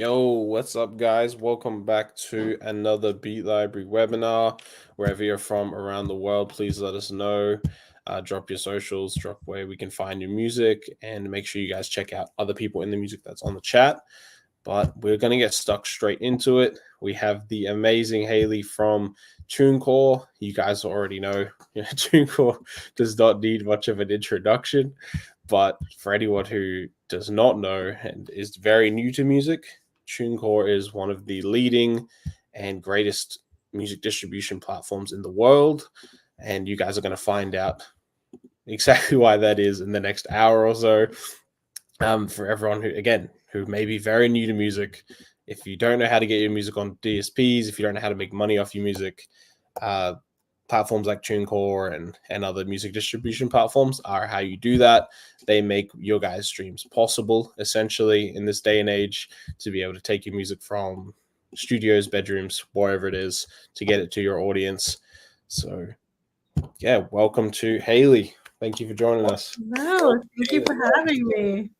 Yo, what's up, guys? Welcome back to another Beat Library webinar. Wherever you're from around the world, please let us know. Drop your socials, drop where we can find your music, and make sure you guys check out other people in the music that's on the chat. But we're going to get stuck straight into it. We have the amazing Haley from TuneCore. You guys already know TuneCore does not need much of an introduction. But for anyone who does not know and is very new to music, TuneCore is one of the leading and greatest music distribution platforms in the world. And you guys are going to find out exactly why that is in the next hour or so. For everyone who may be very new to music, if you don't know how to get your music on DSPs, if you don't know how to make money off your music, platforms like TuneCore and other music distribution platforms are how you do that. They make your guys' streams possible, essentially, in this day and age, to be able to take your music from studios, bedrooms, wherever it is, to get it to your audience. So, yeah, welcome to Haley. Thank you for joining us. No, thank you for having me.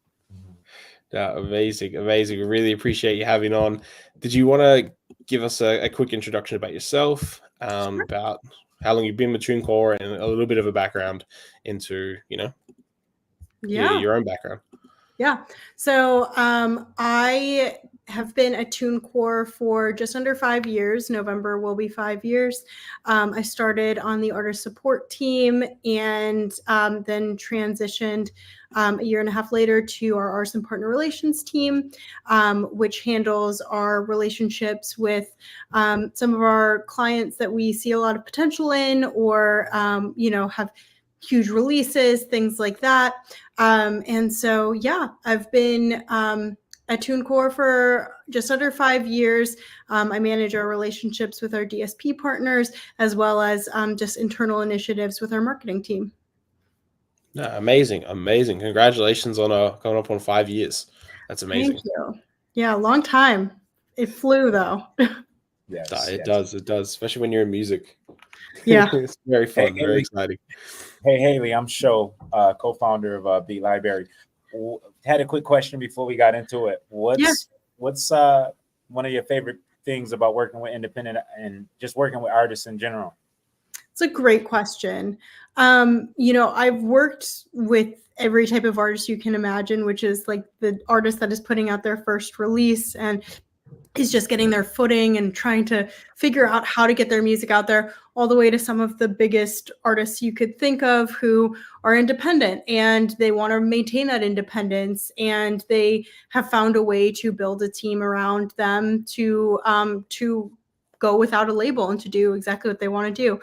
Yeah, amazing. We really appreciate you having on. Did you want to give us a quick introduction about yourself, Sure. about how long you've been with TuneCore, and a little bit of a background into, your own background? Yeah. So I have been at TuneCore for just under 5 years. November will be 5 years. I started on the artist support team and then transitioned a year and a half later to our artist and partner relations team, which handles our relationships with some of our clients that we see a lot of potential in, or have huge releases, things like that. And so, I've been at TuneCore for just under 5 years. I manage our relationships with our DSP partners, as well as just internal initiatives with our marketing team. Yeah, amazing. Congratulations on coming up on 5 years. That's amazing. Thank you. Yeah, long time. It flew, though. Yes, it does, especially when you're in music. Yeah. It's very fun, very exciting. Hey, Haley, I'm Sho, co-founder of Beat Library. Had a quick question before we got into it. What's one of your favorite things about working with independent and just working with artists in general? It's a great question. I've worked with every type of artist you can imagine, which is like the artist that is putting out their first release and is just getting their footing and trying to figure out how to get their music out there, all the way to some of the biggest artists you could think of who are independent and they want to maintain that independence, and they have found a way to build a team around them to go without a label and to do exactly what they want to do.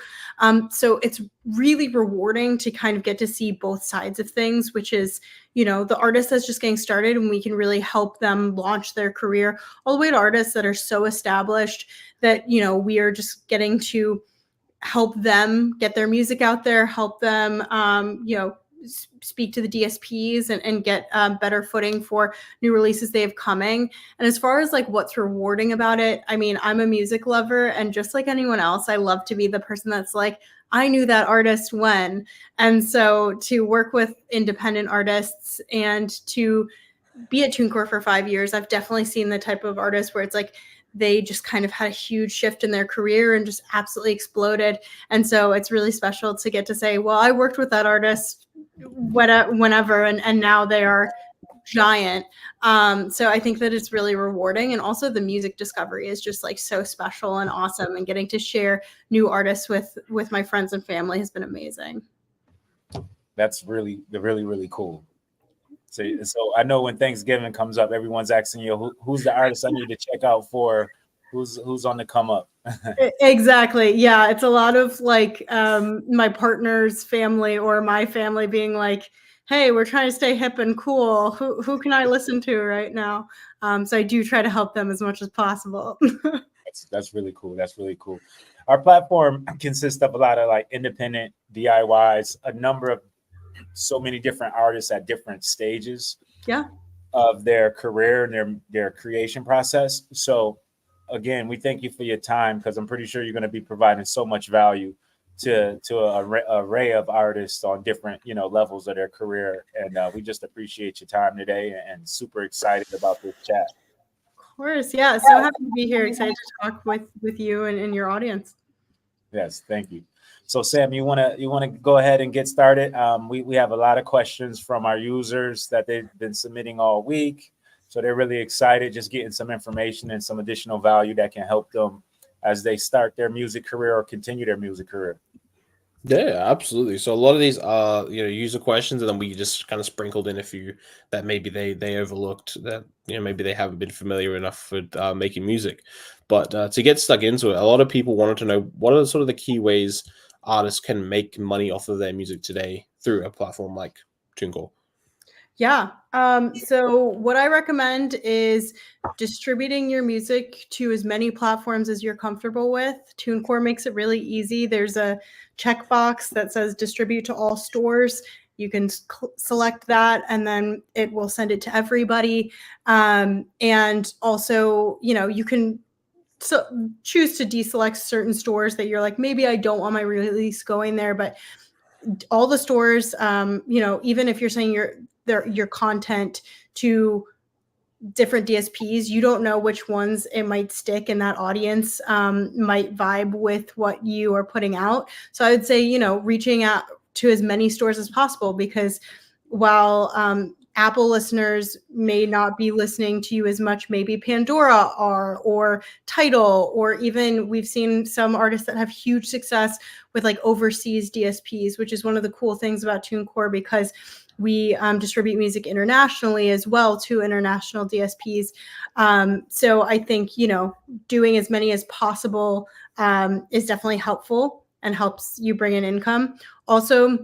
So it's really rewarding to kind of get to see both sides of things, which is, the artist that's just getting started and we can really help them launch their career, all the way to artists that are so established that, we are just getting to help them get their music out there, help them, speak to the DSPs and get better footing for new releases they have coming. And as far as like what's rewarding about it, I mean, I'm a music lover, and just like anyone else, I love to be the person that's like, I knew that artist when. And so to work with independent artists and to be at TuneCore for 5 years, I've definitely seen the type of artist where it's like they just kind of had a huge shift in their career and just absolutely exploded. And so it's really special to get to say, well, I worked with that artist whenever, and now they are giant. So I think that it's really rewarding. And also the music discovery is just like so special and awesome. And getting to share new artists with my friends and family has been amazing. That's really cool. So I know when Thanksgiving comes up, everyone's asking you, who's the artist I need to check out for? Who's on the come up? Exactly. Yeah. It's a lot of like my partner's family or my family being like, hey, we're trying to stay hip and cool. Who can I listen to right now? So I do try to help them as much as possible. That's really cool. Our platform consists of a lot of like independent DIYs, a number of so many different artists at different stages of their career and their creation process. So again, we thank you for your time, because I'm pretty sure you're going to be providing so much value to an array of artists on different levels of their career. And we just appreciate your time today and super excited about this chat. course. Yeah. So happy to be here. Excited to talk with you and your audience. Yes, thank you. So Sam, you wanna go ahead and get started? We have a lot of questions from our users that they've been submitting all week. So they're really excited, just getting some information and some additional value that can help them as they start their music career or continue their music career. Yeah, absolutely. So a lot of these are, user questions, and then we just kind of sprinkled in a few that maybe they overlooked, that maybe they haven't been familiar enough with making music. But to get stuck into it, a lot of people wanted to know what are sort of the key ways artists can make money off of their music today through a platform like TuneCore. Yeah. So what I recommend is distributing your music to as many platforms as you're comfortable with. TuneCore makes it really easy. There's a checkbox that says distribute to all stores. You can select that, and then it will send it to everybody. And also, you can choose to deselect certain stores that you're like, maybe I don't want my release going there, but all the stores, even if you're saying your content to different DSPs, you don't know which ones it might stick and that audience might vibe with what you are putting out. So I would say, reaching out to as many stores as possible, because while Apple listeners may not be listening to you as much, maybe Pandora are, or Tidal, or even we've seen some artists that have huge success with like overseas DSPs, which is one of the cool things about TuneCore, because we distribute music internationally as well to international DSPs. So I think, doing as many as possible is definitely helpful and helps you bring in income. Also,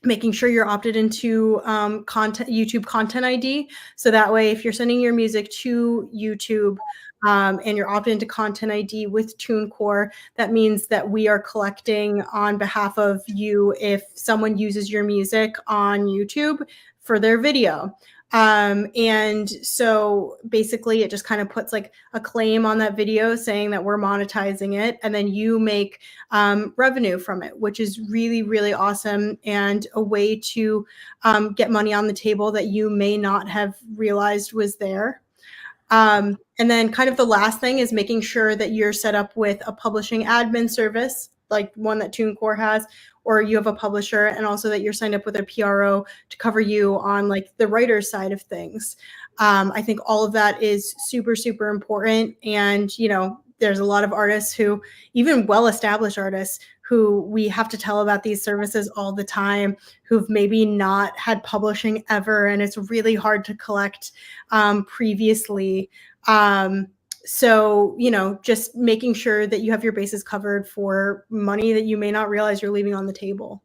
making sure you're opted into YouTube Content ID. So that way, if you're sending your music to YouTube and you're opted into Content ID with TuneCore, that means that we are collecting on behalf of you if someone uses your music on YouTube for their video. And so basically it just kind of puts like a claim on that video saying that we're monetizing it, and then you make revenue from it, which is really, really awesome, and a way to get money on the table that you may not have realized was there. And then kind of the last thing is making sure that you're set up with a publishing admin service, like one that TuneCore has, or you have a publisher, and also that you're signed up with a PRO to cover you on like the writer side of things. I think all of that is super, super important. And, there's a lot of artists who, even well-established artists, who we have to tell about these services all the time, who've maybe not had publishing ever, and it's really hard to collect previously. So, just making sure that you have your bases covered for money that you may not realize you're leaving on the table.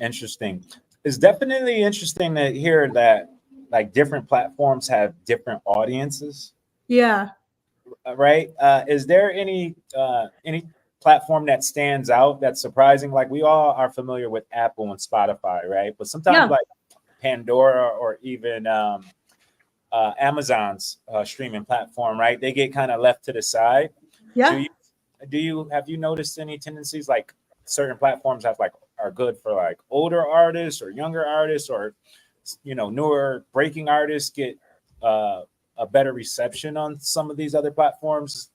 Interesting. It's definitely interesting to hear that like different platforms have different audiences. Yeah. Right. Is there any platform that stands out that's surprising? Like, we all are familiar with Apple and Spotify, right? But sometimes like Pandora or even Amazon's streaming platform, right? They get kind of left to the side. Yeah. Have you noticed any tendencies like certain platforms are good for like older artists or younger artists, or newer breaking artists get a better reception on some of these other platforms?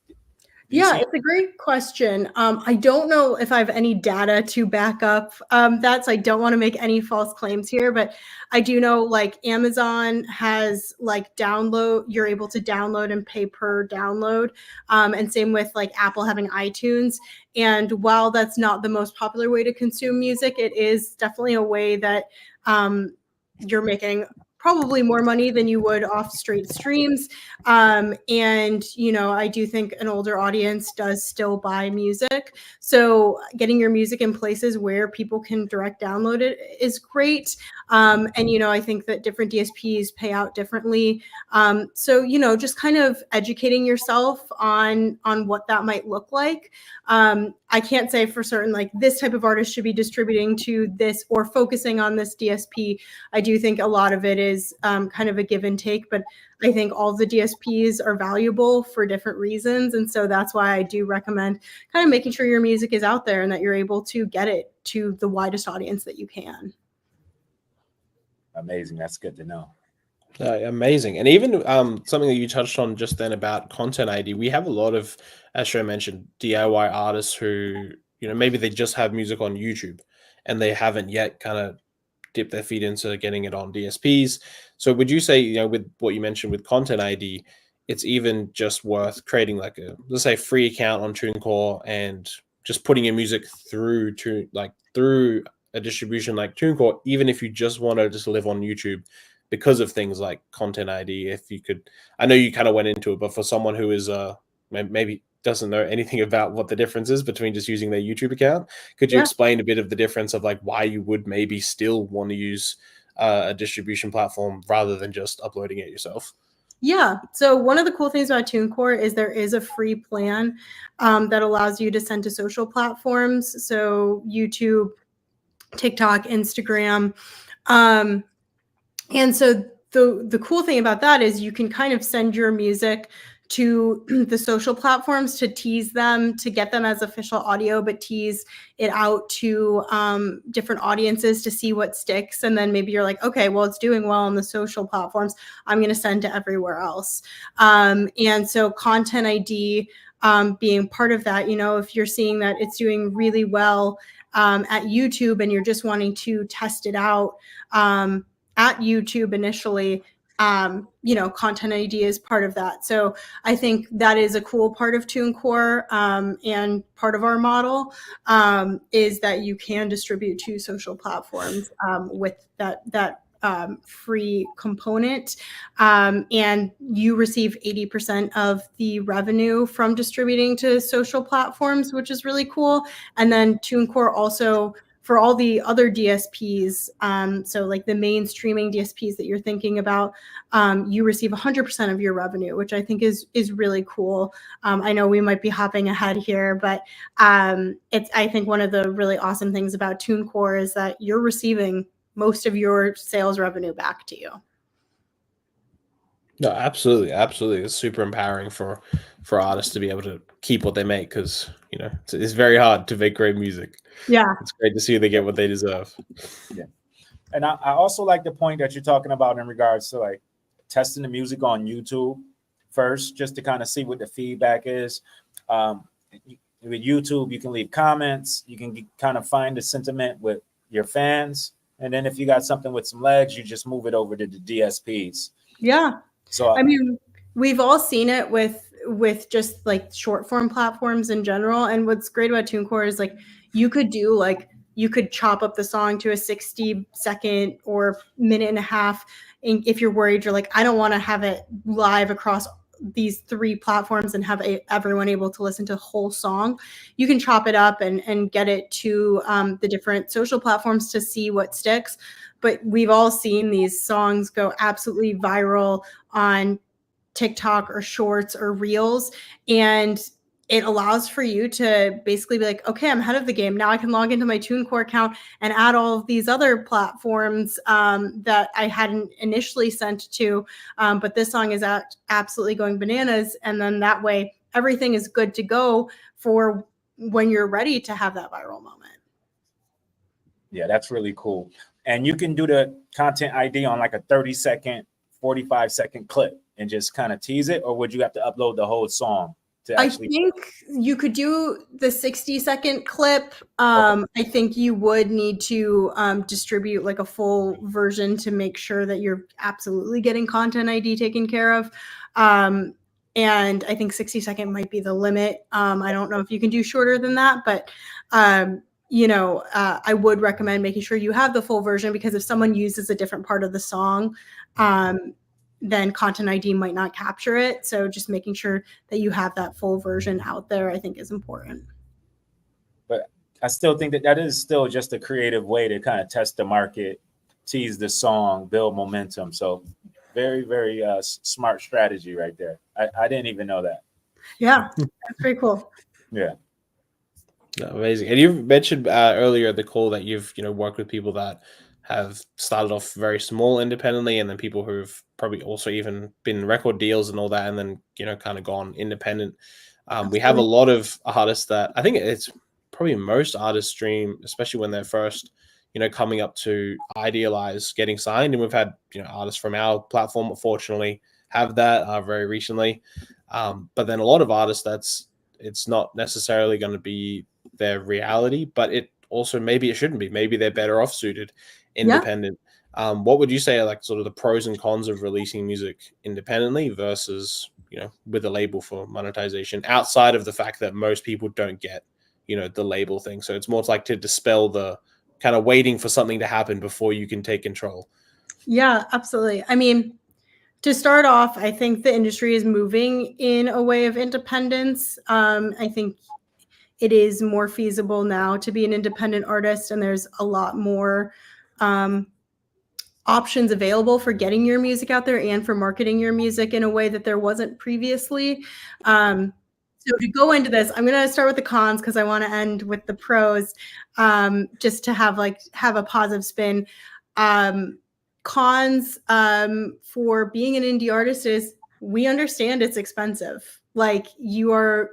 Yeah, it's a great question. I don't know if I have any data to back up that, so I don't want to make any false claims here, but I do know like Amazon has like you're able to download and pay per download, and same with like Apple having iTunes. And while that's not the most popular way to consume music, it is definitely a way that you're making probably more money than you would off straight streams. And, I do think an older audience does still buy music. So getting your music in places where people can direct download it is great. And, I think that different DSPs pay out differently. So, just kind of educating yourself on what that might look like. I can't say for certain, like this type of artist should be distributing to this or focusing on this DSP. I do think a lot of it is kind of a give and take, but I think all the DSPs are valuable for different reasons. And so that's why I do recommend kind of making sure your music is out there and that you're able to get it to the widest audience that you can. Amazing. That's good to know. Amazing. And even something that you touched on just then about content ID, we have a lot of, as Sho mentioned, DIY artists who, maybe they just have music on YouTube and they haven't yet kind of dip their feet into getting it on DSPs. So would you say, with what you mentioned with content ID, it's even just worth creating like a, let's say, free account on TuneCore and just putting your music through a distribution like TuneCore, even if you just want to just live on YouTube because of things like content ID. If you could, I know you kind of went into it, but for someone who is maybe doesn't know anything about what the difference is between just using their YouTube account, could you explain a bit of the difference of like why you would maybe still want to use a distribution platform rather than just uploading it yourself? Yeah. So one of the cool things about TuneCore is there is a free plan that allows you to send to social platforms. So YouTube, TikTok, Instagram. And so the cool thing about that is you can kind of send your music to the social platforms to tease them, to get them as official audio, but tease it out to different audiences to see what sticks. And then maybe you're like, okay, well, it's doing well on the social platforms, I'm going to send to everywhere else. And so Content ID being part of that, if you're seeing that it's doing really well at YouTube and you're just wanting to test it out at YouTube initially, Content ID is part of that. So I think that is a cool part of TuneCore and part of our model is that you can distribute to social platforms with that free component. And you receive 80% of the revenue from distributing to social platforms, which is really cool. And then TuneCore also, for all the other DSPs, so like the main streaming DSPs that you're thinking about, you receive 100% of your revenue, which I think is really cool. I know we might be hopping ahead here, but it's, I think, one of the really awesome things about TuneCore is that you're receiving most of your sales revenue back to you. No, absolutely, absolutely. It's super empowering for artists to be able to keep what they make because it's very hard to make great music. Yeah, it's great to see they get what they deserve. Yeah, and I also like the point that you're talking about in regards to like testing the music on YouTube first, just to kind of see what the feedback is. With YouTube, you can leave comments, you can kind of find the sentiment with your fans, and then if you got something with some legs, you just move it over to the DSPs. Yeah. So I mean, we've all seen it with just like short form platforms in general. And what's great about TuneCore is like you could chop up the song to a 60-second or minute and a half. And if you're worried, you're like, I don't want to have it live across these 3 platforms and have everyone able to listen to the whole song. You can chop it up and get it to the different social platforms to see what sticks. But we've all seen these songs go absolutely viral on TikTok or Shorts or Reels. And it allows for you to basically be like, okay, I'm ahead of the game. Now I can log into my TuneCore account and add all of these other platforms that I hadn't initially sent to. But this song is absolutely going bananas. And then that way, everything is good to go for when you're ready to have that viral moment. Yeah, that's really cool. And you can do the content ID on like a 30-second, 45-second clip and just kind of tease it, or would you have to upload the whole song to actually? I think you could do the 60-second clip. I think you would need to distribute like a full version to make sure that you're absolutely getting Content ID taken care of. And I think 60-second might be the limit. I don't know if you can do shorter than that, but I would recommend making sure you have the full version, because if someone uses a different part of the song, then Content ID might not capture it. So just making sure that you have that full version out there, I think, is important. But I still think that is still just a creative way to kind of test the market, tease the song, build momentum. So very, very smart strategy right there. I didn't even know that. Yeah, that's pretty cool. Yeah. Amazing. And you mentioned earlier at the call that you've worked with people that have started off very small independently, and then people who've probably also even been record deals and all that, and then kind of gone independent. We have a lot of artists that I think it's probably most artists stream, especially when they're first coming up to idealize getting signed. And we've had, artists from our platform, fortunately, have that very recently. But then a lot of artists, it's not necessarily going to be their reality, but it also, maybe it shouldn't be. Maybe they're better off suited independent. What would you say are like sort of the pros and cons of releasing music independently versus, with a label for monetization, outside of the fact that most people don't get, the label thing? So it's more like to dispel the kind of waiting for something to happen before you can take control. Yeah, absolutely. I mean, to start off, I think the industry is moving in a way of independence. I think it is more feasible now to be an independent artist, and there's a lot more options available for getting your music out there and for marketing your music in a way that there wasn't previously. So to go into this, I'm going to start with the cons because I want to end with the pros, just to have a positive spin. Cons for being an indie artist is we understand it's expensive. Like, you are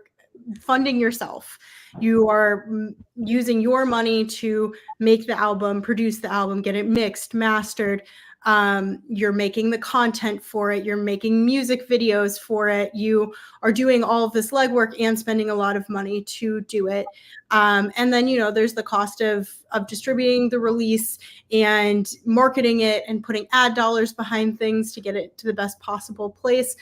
funding yourself. You are using your money to make the album, produce the album, get it mixed, mastered. You're making the content for it. You're making music videos for it. You are doing all of this legwork and spending a lot of money to do it. And then, there's the cost of distributing the release and marketing it and putting ad dollars behind things to get it to the best possible place,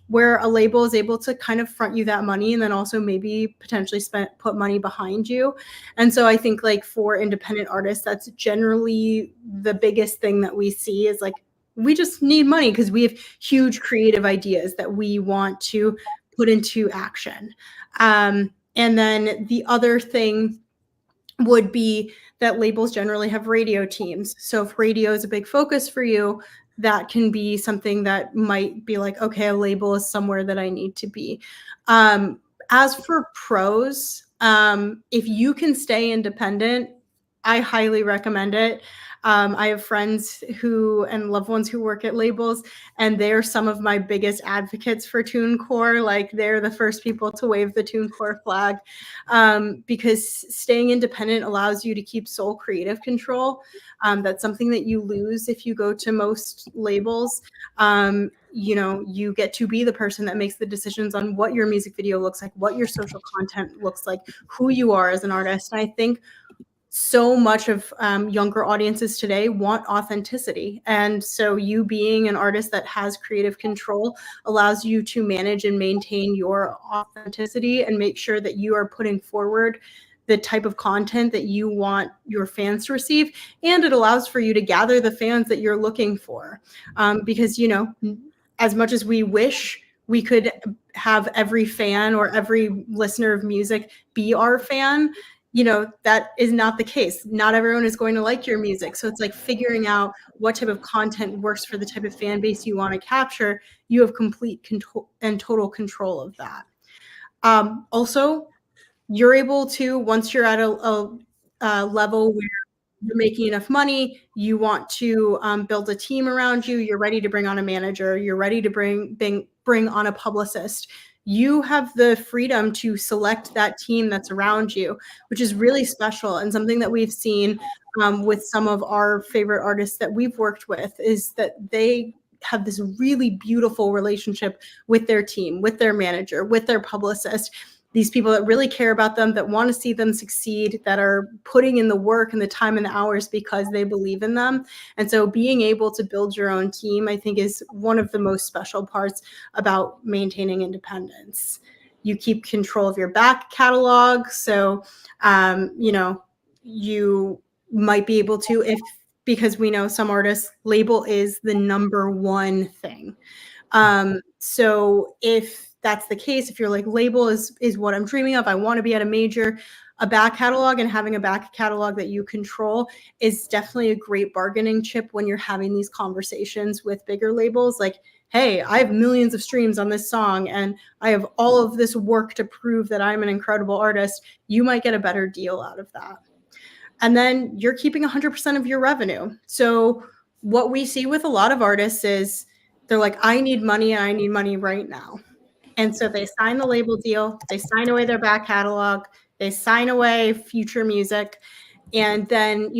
where a label is able to kind of front you that money and then also maybe potentially put money behind you. And so I think, like, for independent artists, that's generally the biggest thing that we see is like, we just need money because we have huge creative ideas that we want to put into action. And then the other thing would be that labels generally have radio teams. So if radio is a big focus for you, that can be something that might be like, okay, a label is somewhere that I need to be. As for pros, if you can stay independent, I highly recommend it. I have friends and loved ones who work at labels, and they're some of my biggest advocates for TuneCore. Like, they're the first people to wave the TuneCore flag, because staying independent allows you to keep sole creative control. That's something that you lose if you go to most labels. You get to be the person that makes the decisions on what your music video looks like, what your social content looks like, who you are as an artist. And I think so much of younger audiences today want authenticity. And so you being an artist that has creative control allows you to manage and maintain your authenticity and make sure that you are putting forward the type of content that you want your fans to receive. And it allows for you to gather the fans that you're looking for. Because, as much as we wish we could have every fan or every listener of music be our fan, that is not the case. Not everyone is going to like your music. So it's like figuring out what type of content works for the type of fan base you want to capture. You have complete control and total control of that. Also, you're able to, once you're at a level where you're making enough money, you want to build a team around you, you're ready to bring on a manager, you're ready to bring on a publicist. You have the freedom to select that team that's around you, which is really special. And something that we've seen with some of our favorite artists that we've worked with is that they have this really beautiful relationship with their team, with their manager, with their publicist. These people that really care about them, that want to see them succeed, that are putting in the work and the time and the hours because they believe in them. And so being able to build your own team, I think, is one of the most special parts about maintaining independence. You keep control of your back catalog. So, you might be able to, because we know some artists, label is the number one thing. So if that's the case, if you're like, label is what I'm dreaming of, I want to be at a major, a back catalog and having a back catalog that you control is definitely a great bargaining chip when you're having these conversations with bigger labels. Like, hey, I have millions of streams on this song and I have all of this work to prove that I'm an incredible artist. You might get a better deal out of that. And then you're keeping 100% of your revenue. So what we see with a lot of artists is they're like, I need money and I need money right now. And so they sign the label deal, they sign away their back catalog, they sign away future music. And then,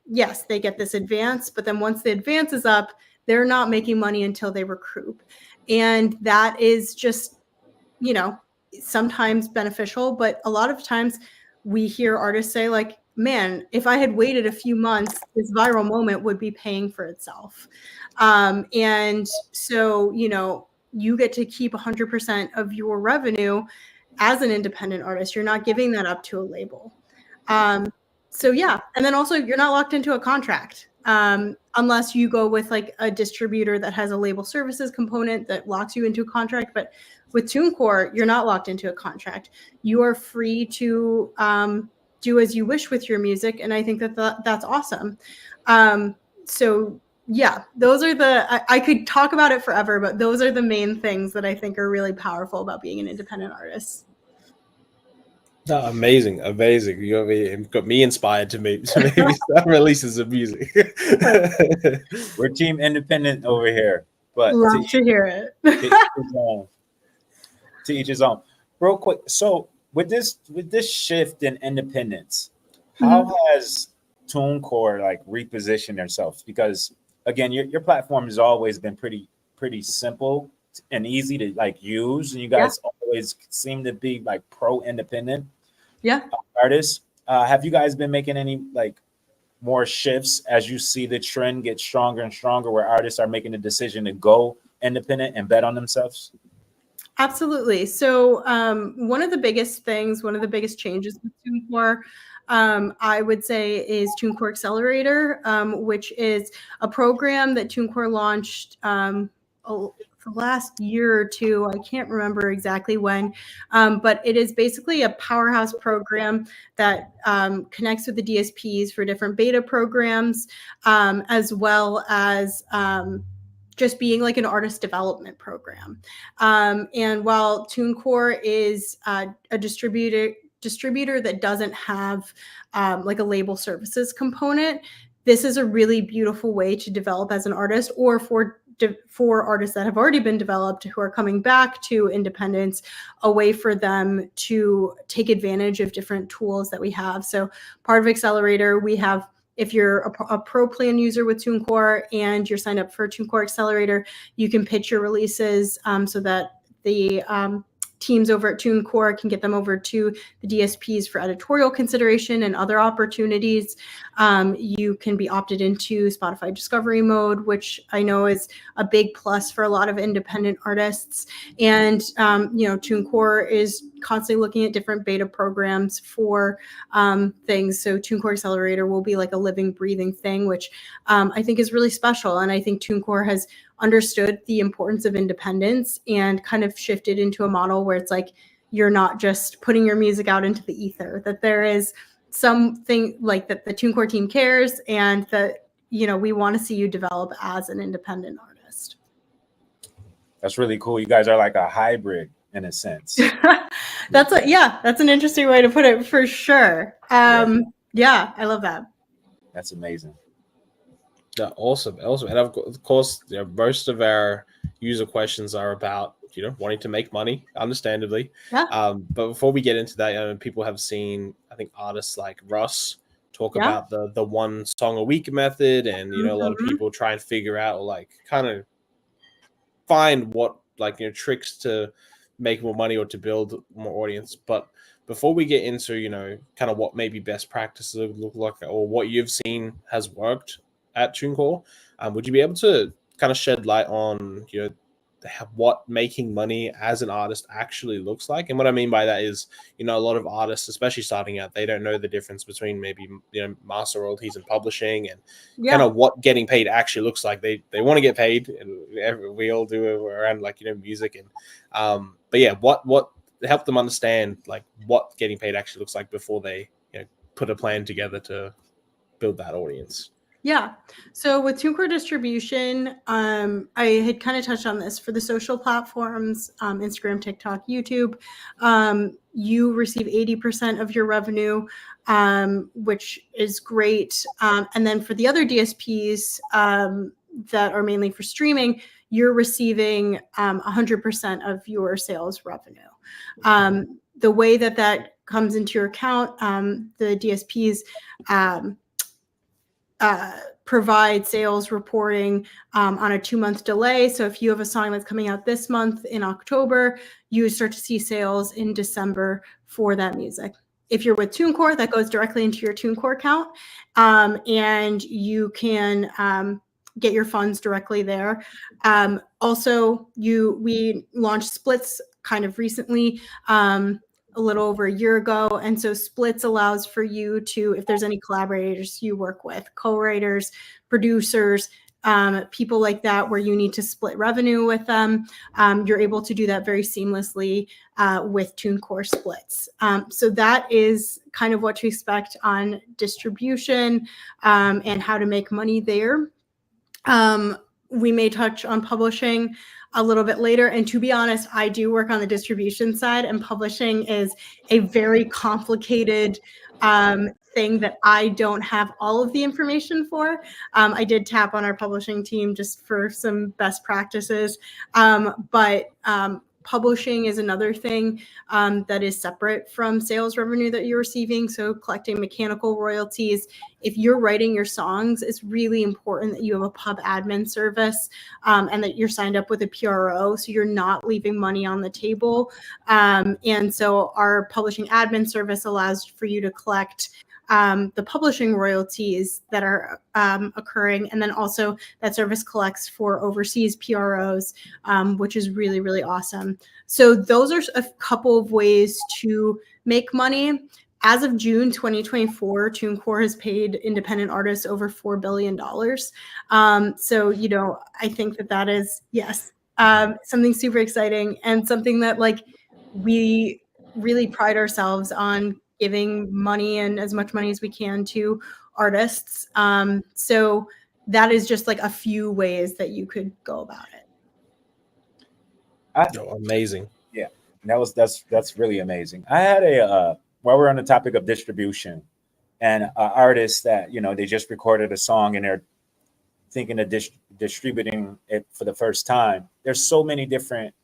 yes, they get this advance, but then once the advance is up, they're not making money until they recoup. And that is just, you know, sometimes beneficial, but a lot of times we hear artists say like, man, if I had waited a few months, this viral moment would be paying for itself. And so, you know, you get to keep 100% of your revenue as an independent artist. You're not giving that up to a label. So yeah, and then also you're not locked into a contract unless you go with like a distributor that has a label services component that locks you into a contract. But with TuneCore, you're not locked into a contract. You are free to do as you wish with your music, and I think that that's awesome. So yeah, those are I could talk about it forever, but those are the main things that I think are really powerful about being an independent artist. No, amazing. You got me inspired to maybe start releases of music. We're team independent over here, but love to hear it. To each his own. Real quick, so with this shift in independence, how has TuneCore like repositioned themselves? Because again, your platform has always been pretty simple and easy to like use, and you guys always seem to be like pro independent artists. Have you guys been making any like more shifts as you see the trend get stronger and stronger, where artists are making the decision to go independent and bet on themselves? Absolutely. So one of the biggest changes with TuneCore, I would say, is TuneCore Accelerator, which is a program that TuneCore launched the last year or two. I can't remember exactly when, but it is basically a powerhouse program that connects with the DSPs for different beta programs, as well as just being like an artist development program. And while TuneCore is a distributor that doesn't have like a label services component, this is a really beautiful way to develop as an artist, or for artists that have already been developed who are coming back to independence, a way for them to take advantage of different tools that we have. So part of Accelerator, we have, if you're a pro plan user with TuneCore and you're signed up for TuneCore Accelerator, you can pitch your releases so that the teams over at TuneCore can get them over to the DSPs for editorial consideration and other opportunities. You can be opted into Spotify Discovery Mode, which I know is a big plus for a lot of independent artists. And, you know, TuneCore is constantly looking at different beta programs for things. So TuneCore Accelerator will be like a living, breathing thing, which I think is really special. And I think TuneCore has understood the importance of independence and kind of shifted into a model where it's like you're not just putting your music out into the ether, that there is something like that the TuneCore team cares, and that, you know, we want to see you develop as an independent artist. That's really cool. You guys are like a hybrid in a sense. That's an interesting way to put it, for sure. Yeah, I love that. That's amazing. Yeah, awesome. And of course, you know, most of our user questions are about, you know, wanting to make money, understandably. Yeah. But before we get into that, people have seen, I think, artists like Russ talk about the one song a week method, and you know, a lot of people try and figure out, or like kind of find what, like, you know, tricks to make more money or to build more audience. But before we get into, you know, kind of what maybe best practices look like, or what you've seen has worked at TuneCore, would you be able to kind of shed light on, you know, what making money as an artist actually looks like? And what I mean by that is, you know, a lot of artists, especially starting out, they don't know the difference between maybe, you know, master royalties and publishing, and kind of what getting paid actually looks like. They want to get paid, and we all do around, like, you know, music. And but yeah, what help them understand like what getting paid actually looks like before they, you know, put a plan together to build that audience. Yeah. So with TuneCore Distribution, I had kind of touched on this for the social platforms, Instagram, TikTok, YouTube. You receive 80% of your revenue, which is great. And then for the other DSPs that are mainly for streaming, you're receiving 100% of your sales revenue. The way that comes into your account, the DSPs provide sales reporting on a 2-month delay. So if you have a song that's coming out this month in October, you start to see sales in December for that music. If you're with TuneCore, that goes directly into your TuneCore account, and you can get your funds directly there. Also, we launched Splits kind of recently, a little over a year ago. And so Splits allows for you to, if there's any collaborators you work with, co-writers, producers, people like that, where you need to split revenue with them, you're able to do that very seamlessly with TuneCore Splits. So that is kind of what to expect on distribution and how to make money there. We may touch on publishing a little bit later. And to be honest, I do work on the distribution side, and publishing is a very complicated thing that I don't have all of the information for. I did tap on our publishing team just for some best practices. But publishing is another thing that is separate from sales revenue that you're receiving. So collecting mechanical royalties. If you're writing your songs, it's really important that you have a pub admin service and that you're signed up with a PRO, so you're not leaving money on the table. And so our publishing admin service allows for you to collect the publishing royalties that are occurring. And then also that service collects for overseas PROs, which is really, really awesome. So those are a couple of ways to make money. As of June 2024, TuneCore has paid independent artists over $4 billion. So, you know, I think that is, yes, something super exciting and something that like we really pride ourselves on giving money and as much money as we can to artists. So that is just like a few ways that you could go about it. Amazing. Yeah, that's really amazing. I had while we're on the topic of distribution, and artists that, you know, they just recorded a song and they're thinking of distributing it for the first time. There's so many different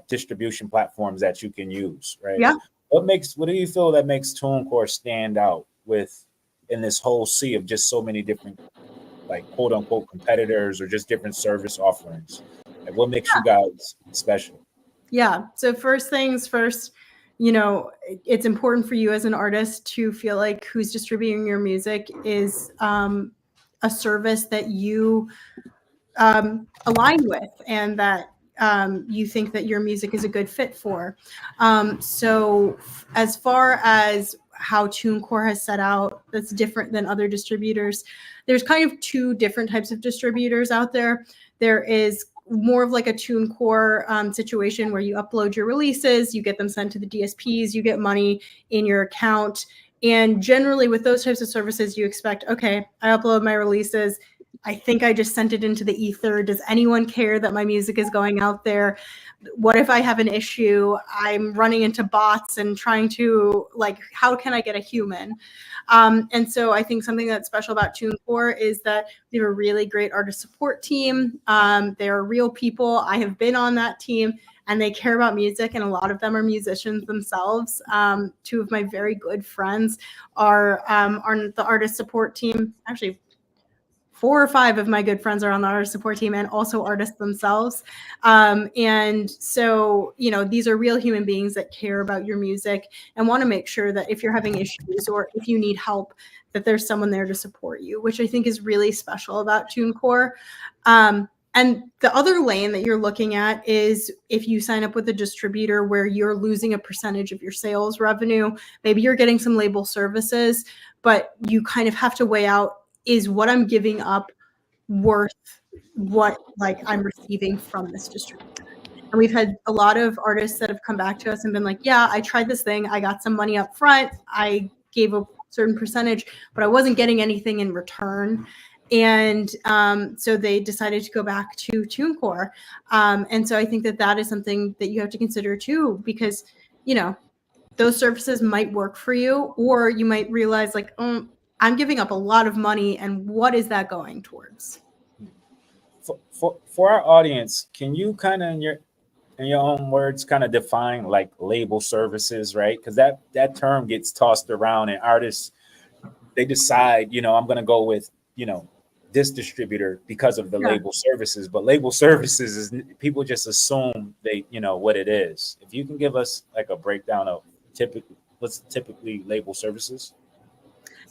distribution platforms that you can use, right? Yeah. What do you feel that makes TuneCore stand out in this whole sea of just so many different, like, quote unquote competitors or just different service offerings? Like, what makes you guys special? Yeah. So first things first, you know, it's important for you as an artist to feel like who's distributing your music is a service that you align with and that you think that your music is a good fit for. So as far as how TuneCore has set out, that's different than other distributors. There's kind of two different types of distributors out there. There is more of like a TuneCore situation where you upload your releases, you get them sent to the DSPs, you get money in your account. And generally with those types of services, you expect, okay, I upload my releases. I think I just sent it into the ether. Does anyone care that my music is going out there? What if I have an issue? I'm running into bots and trying to, like, how can I get a human? And so I think something that's special about TuneCore is that they have a really great artist support team. They're real people. I have been on that team and they care about music, and a lot of them are musicians themselves. Two of my very good friends are on the artist support team. Actually, 4 or 5 of my good friends are on the artist support team and also artists themselves. And so, you know, these are real human beings that care about your music and want to make sure that if you're having issues or if you need help, that there's someone there to support you, which I think is really special about TuneCore. And the other lane that you're looking at is if you sign up with a distributor where you're losing a percentage of your sales revenue, maybe you're getting some label services, but you kind of have to weigh out, is what I'm giving up worth what like I'm receiving from this distributor? And we've had a lot of artists that have come back to us and been like, yeah, I tried this thing. I got some money up front. I gave a certain percentage, but I wasn't getting anything in return. And so they decided to go back to TuneCore. And so I think that is something that you have to consider too, because, you know, those services might work for you, or you might realize like, I'm giving up a lot of money, and what is that going towards? For our audience, can you kind of in your own words kind of define like label services, right? Because that term gets tossed around and artists, they decide, you know, I'm going to go with you know, this distributor because of the label services, but label services is people just assume they, you know, what it is. If you can give us like a breakdown of what's typically label services.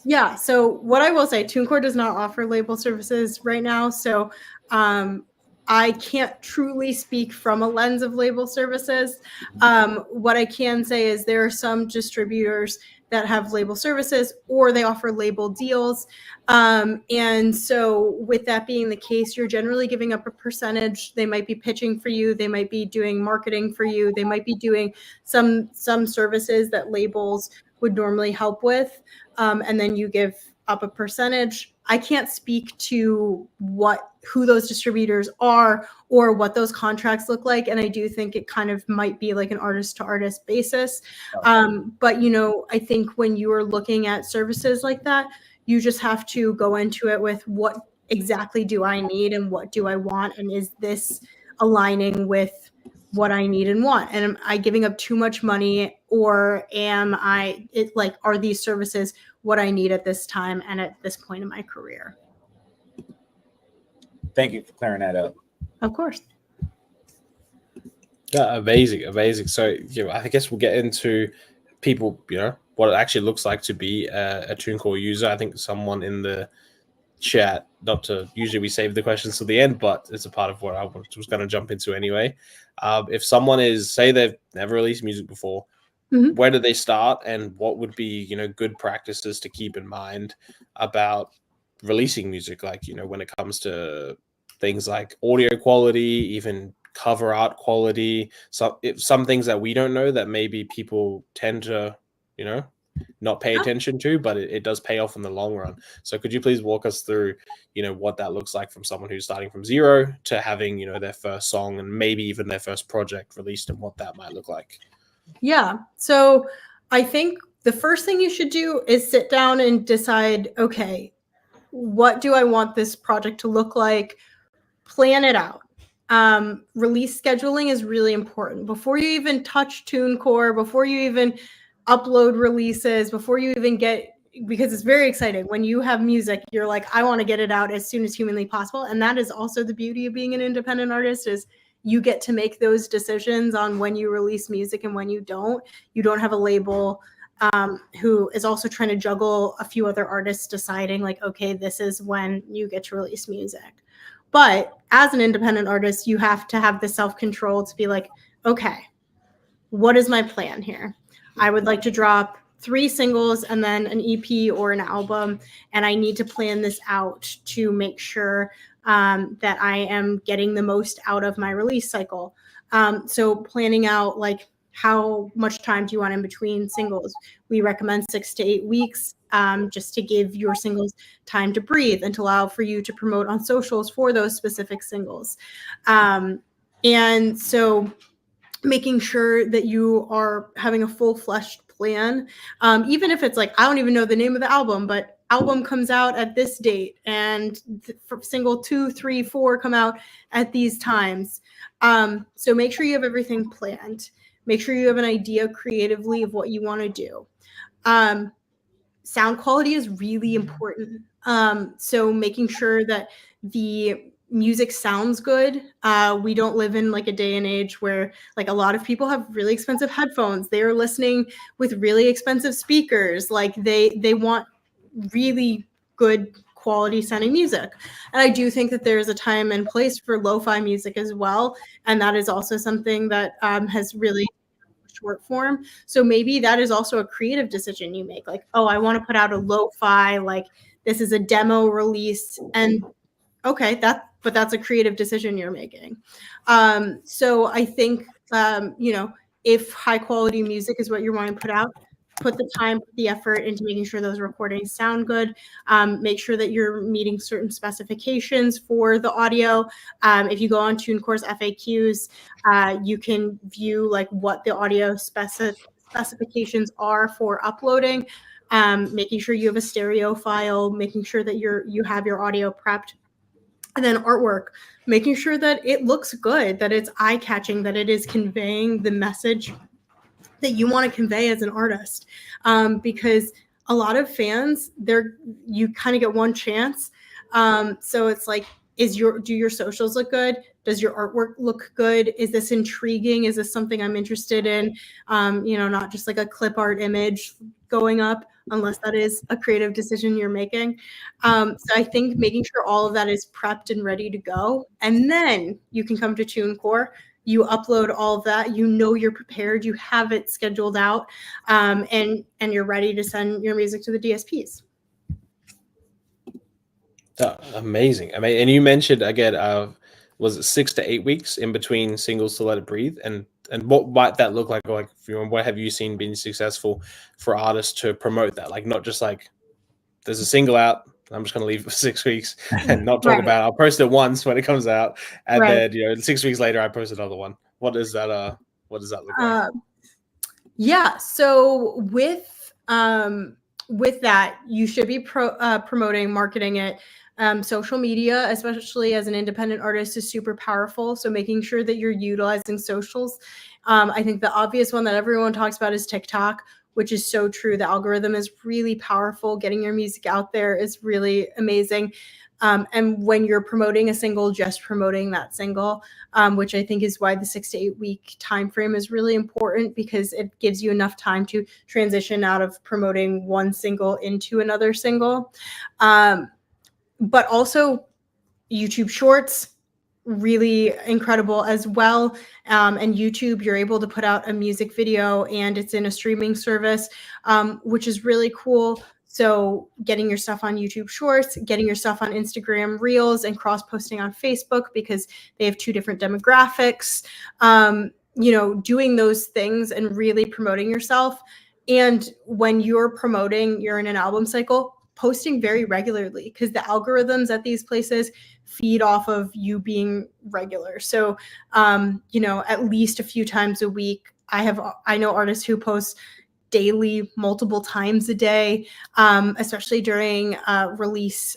Yeah. So what I will say, TuneCore does not offer label services right now. So I can't truly speak from a lens of label services. What I can say is there are some distributors that have label services, or they offer label deals. And so with that being the case, you're generally giving up a percentage. They might be pitching for you. They might be doing marketing for you. They might be doing some services that labels would normally help with. And then you give up a percentage. I can't speak to who those distributors are or what those contracts look like. And I do think it kind of might be like an artist to artist basis. But, you know, I think when you are looking at services like that, you just have to go into it with what exactly do I need and what do I want? And is this aligning with what I need and want? And am I giving up too much money, or are these services what I need at this time and at this point in my career? Thank you for clearing that up. Of course. Yeah, amazing. So, you know, I guess we'll get into people, you know, what it actually looks like to be a TuneCore user. I think someone in the chat, usually we save the questions to the end, but it's a part of what I was going to jump into anyway. If someone say they've never released music before, where do they start, and what would be, you know, good practices to keep in mind about releasing music? Like, you know, when it comes to things like audio quality, even cover art quality, some things that we don't know that maybe people tend to, you know, not pay attention to, but it does pay off in the long run. So could you please walk us through, you know, what that looks like from someone who's starting from zero to having, you know, their first song and maybe even their first project released, and what that might look like? Yeah. So I think the first thing you should do is sit down and decide, okay, what do I want this project to look like? Plan it out. Release scheduling is really important. Before you even touch TuneCore, before you even upload releases, before you even because it's very exciting. When you have music, you're like, I want to get it out as soon as humanly possible. And that is also the beauty of being an independent artist, is you get to make those decisions on when you release music and when you don't. You don't have a label who is also trying to juggle a few other artists deciding like, okay, this is when you get to release music. But as an independent artist, you have to have the self-control to be like, okay, what is my plan here? I would like to drop 3 singles and then an EP or an album, and I need to plan this out to make sure that I am getting the most out of my release cycle. So planning out like how much time do you want in between singles? We recommend 6 to 8 weeks, just to give your singles time to breathe and to allow for you to promote on socials for those specific singles. And so making sure that you are having a full-fleshed plan, even if it's like, I don't even know the name of the album, but album comes out at this date, and single 2, 3, 4 come out at these times. So make sure you have everything planned. Make sure you have an idea creatively of what you want to do. Sound quality is really important. So making sure that the music sounds good. We don't live in like a day and age where like a lot of people have really expensive headphones. They are listening with really expensive speakers. Like they want really good quality sounding music. And I do think that there's a time and place for lo-fi music as well. And that is also something that has really short form. So maybe that is also a creative decision you make. Like, oh, I want to put out a lo-fi, like this is a demo release, and okay, but that's a creative decision you're making. So I think, you know, if high quality music is what you're wanting to put out, put the time, put the effort into making sure those recordings sound good. Make sure that you're meeting certain specifications for the audio. If you go on TuneCore's FAQs, you can view like what the audio specifications are for uploading, making sure you have a stereo file, making sure that you have your audio prepped. And then artwork, making sure that it looks good, that it's eye-catching, that it is conveying the message that you want to convey as an artist. Because a lot of fans, you kind of get one chance. So it's like, do your socials look good? Does your artwork look good? Is this intriguing? Is this something I'm interested in? Not just like a clip art image going up, unless that is a creative decision you're making. So I think making sure all of that is prepped and ready to go. And then you can come to TuneCore. You upload all of that. You're prepared. You have it scheduled out, and you're ready to send your music to the DSPs. Amazing. I mean, and you mentioned again, was it 6 to 8 weeks in between singles to Let It Breathe, and what might that look like? Like, what have you seen being successful for artists to promote that? Like, not just like there's a single out, I'm just going to leave it for 6 weeks and not talk about it. I'll post it once when it comes out, and then 6 weeks later I post another one. What does that look like? Yeah. So with that, you should be promoting, marketing it. Social media, especially as an independent artist, is super powerful. So making sure that you're utilizing socials. I think the obvious one that everyone talks about is TikTok, which is so true. The algorithm is really powerful. Getting your music out there is really amazing. And when you're promoting a single, just promoting that single, which I think is why the 6 to 8 week time frame is really important, because it gives you enough time to transition out of promoting one single into another single. But also YouTube Shorts, really incredible as well. And YouTube, you're able to put out a music video and it's in a streaming service, which is really cool. So getting your stuff on YouTube Shorts, getting your stuff on Instagram Reels, and cross-posting on Facebook, because they have 2 different demographics, doing those things and really promoting yourself. And when you're promoting, you're in an album cycle, posting very regularly, because the algorithms at these places feed off of you being regular. So, at least a few times a week. I know artists who post daily, multiple times a day, especially during release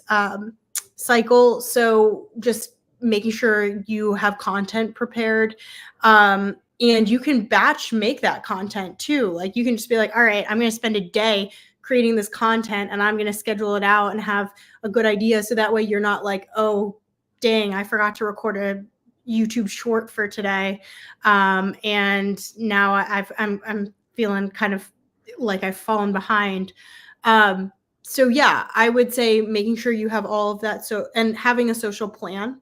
cycle. So just making sure you have content prepared. And you can batch make that content too. Like, you can just be like, all right, I'm going to spend a day creating this content and I'm going to schedule it out and have a good idea. So that way you're not like, oh, dang, I forgot to record a YouTube short for today. And now I'm feeling kind of like I've fallen behind. So yeah, I would say making sure you have all of that. So, and having a social plan,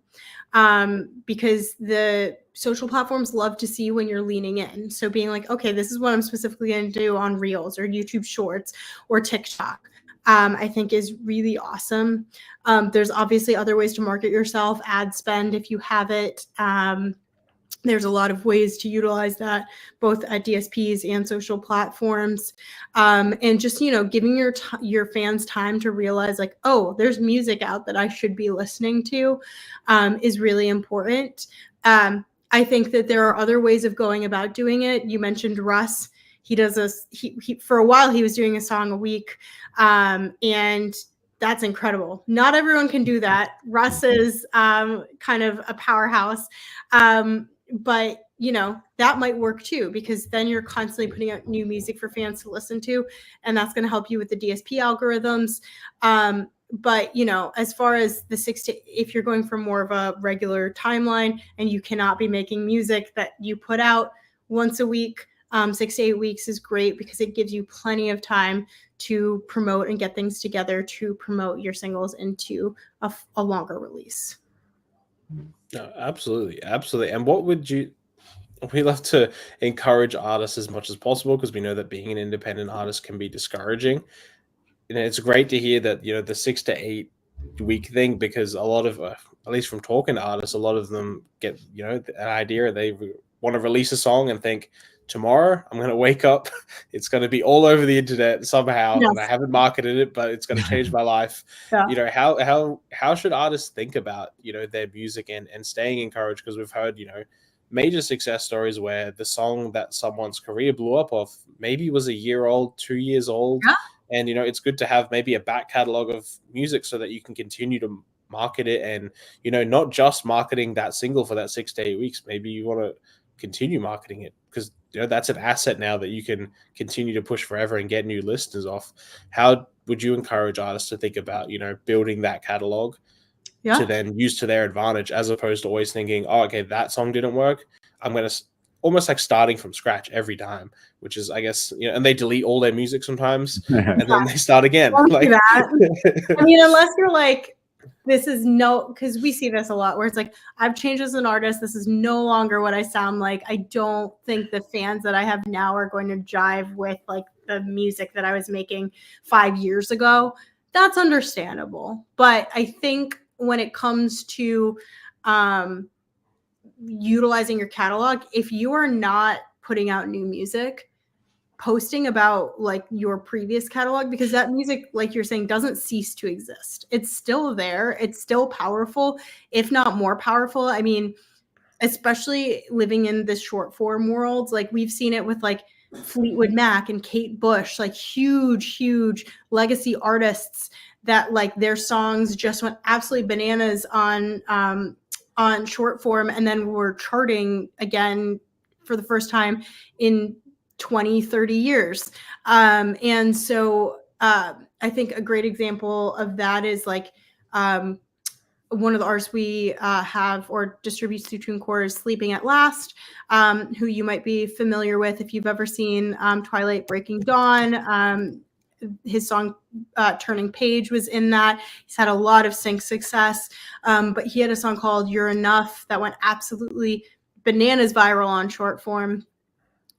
because the social platforms love to see when you're leaning in. So being like, okay, this is what I'm specifically going to do on Reels or YouTube Shorts or TikTok, I think is really awesome. There's obviously other ways to market yourself, ad spend if you have it. There's a lot of ways to utilize that, both at DSPs and social platforms. And just, giving your fans time to realize like, oh, there's music out that I should be listening to, is really important. I think that there are other ways of going about doing it. You mentioned Russ. He does he for a while, he was doing a song a week. And that's incredible. Not everyone can do that. Russ is kind of a powerhouse. But that might work too, because then you're constantly putting out new music for fans to listen to, and that's going to help you with the DSP algorithms. But as far as the if you're going for more of a regular timeline and you cannot be making music that you put out once a week, 6 to 8 weeks is great, because it gives you plenty of time to promote and get things together to promote your singles into a longer release. No, absolutely. And what would we love to encourage artists as much as possible, because we know that being an independent artist can be discouraging. It's great to hear that, the 6 to 8 week thing, because a lot of, at least from talking to artists, a lot of them get, an idea. They want to release a song and think, tomorrow I'm going to wake up, it's going to be all over the internet somehow. Yes. And I haven't marketed it, but it's going to change my life. Yeah. How should artists think about, their music and staying encouraged? Because we've heard, major success stories where the song that someone's career blew up off maybe was a year old, 2 years old. Yeah. And, it's good to have maybe a back catalog of music so that you can continue to market it, and, not just marketing that single for that 6 to 8 weeks. Maybe you want to continue marketing it, because that's an asset now that you can continue to push forever and get new listeners off. How would you encourage artists to think about, building that catalog to then use to their advantage, as opposed to always thinking, oh, okay, that song didn't work. I'm going to almost like starting from scratch every time, which is, I guess, and they delete all their music sometimes and then they start again. Like that. I mean, unless you're like, this is because we see this a lot where it's like, I've changed as an artist. This is no longer what I sound like. I don't think the fans that I have now are going to jive with like the music that I was making 5 years ago. That's understandable. But I think when it comes to utilizing your catalog, if you are not putting out new music, posting about like your previous catalog, because that music, like you're saying, doesn't cease to exist. It's still there. It's still powerful, if not more powerful. I mean, especially living in this short form world, like we've seen it with like Fleetwood Mac and Kate Bush, like huge legacy artists that like their songs just went absolutely bananas on short form, and then were charting again for the first time in 20-30 years. And so I think a great example of that is like one of the artists we have or distributes through TuneCore is Sleeping at Last, who you might be familiar with if you've ever seen Twilight Breaking Dawn. His song Turning Page was in that. He's had a lot of sync success, but he had a song called You're Enough that went absolutely bananas viral on short form.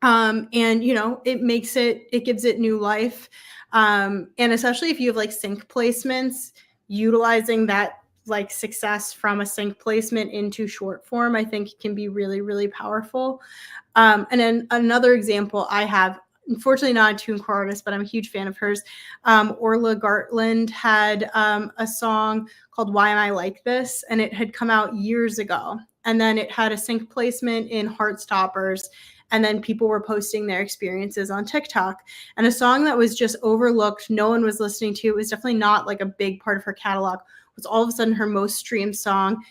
And it gives it new life. And especially if you have like sync placements, utilizing that like success from a sync placement into short form, I think can be really, really powerful. And then another example I have, unfortunately not a TuneCore artist, but I'm a huge fan of hers. Orla Gartland had a song called Why Am I Like This? And it had come out years ago. And then it had a sync placement in Heartstoppers. And then people were posting their experiences on TikTok. And a song that was just overlooked, no one was listening to, it was definitely not like a big part of her catalog, was all of a sudden her most streamed song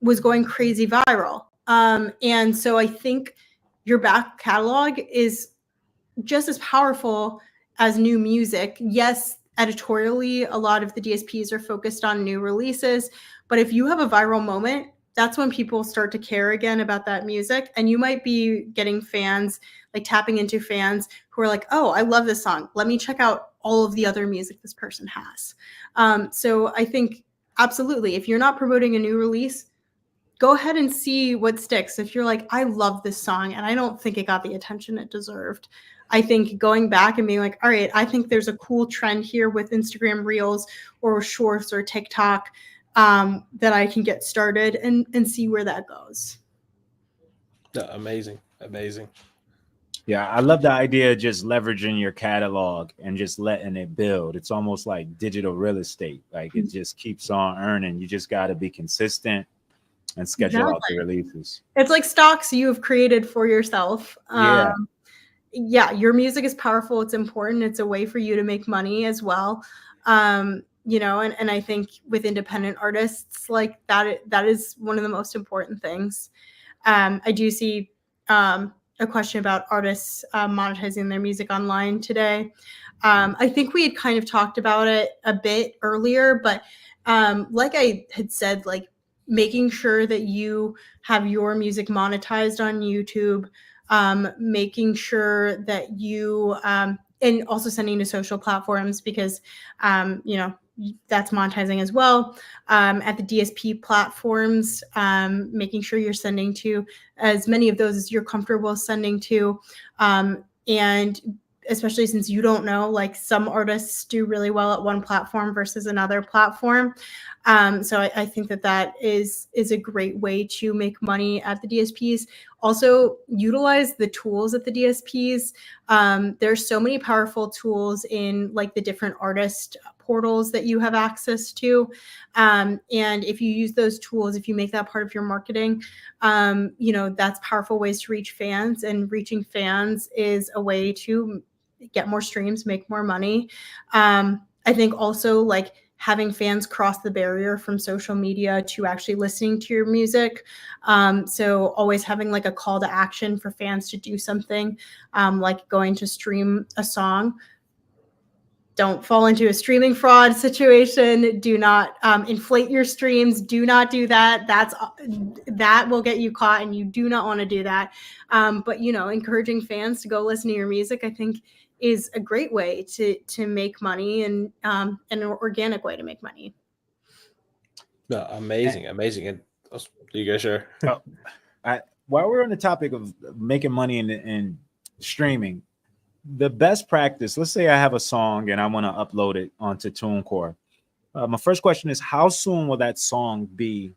was going crazy viral. And so I think your back catalog is just as powerful as new music. Yes, editorially, a lot of the DSPs are focused on new releases, but if you have a viral moment, that's when people start to care again about that music. And you might be getting fans, like tapping into fans who are like, oh, I love this song. Let me check out all of the other music this person has. So I think absolutely, if you're not promoting a new release, go ahead and see what sticks. If you're like, I love this song and I don't think it got the attention it deserved, I think going back and being like, all right, I think there's a cool trend here with Instagram Reels or Shorts or TikTok that I can get started and see where that goes. Yeah, amazing. Yeah, I love the idea of just leveraging your catalog and just letting it build. It's almost like digital real estate. Like it just keeps on earning. You just got to be consistent and schedule out the releases. It's like stocks you have created for yourself. Yeah, your music is powerful. It's important. It's a way for you to make money as well. And I think with independent artists, like that is one of the most important things. I do see a question about artists monetizing their music online today. I think we had kind of talked about it a bit earlier, but like I had said, like making sure that you have your music monetized on YouTube, making sure that you and also sending to social platforms because that's monetizing as well. At the DSP platforms, making sure you're sending to as many of those as you're comfortable sending to. And especially since you don't know, like some artists do really well at one platform versus another platform. So I think that is a great way to make money at the DSPs. Also utilize the tools at the DSPs. There's so many powerful tools in like the different artist portals that you have access to. And if you use those tools, if you make that part of your marketing, that's powerful ways to reach fans, and reaching fans is a way to get more streams, make more money. I think also like having fans cross the barrier from social media to actually listening to your music. So always having like a call to action for fans to do something, like going to stream a song. don't fall into a streaming fraud situation. Do not inflate your streams. Do not do that. That will get you caught, and you do not want to do that. But encouraging fans to go listen to your music, I think, is a great way to make money, and an organic way to make money. No, amazing. And you guys share. While we're on the topic of making money in streaming, the best practice, let's say I have a song and I want to upload it onto TuneCore. My first question is, how soon will that song be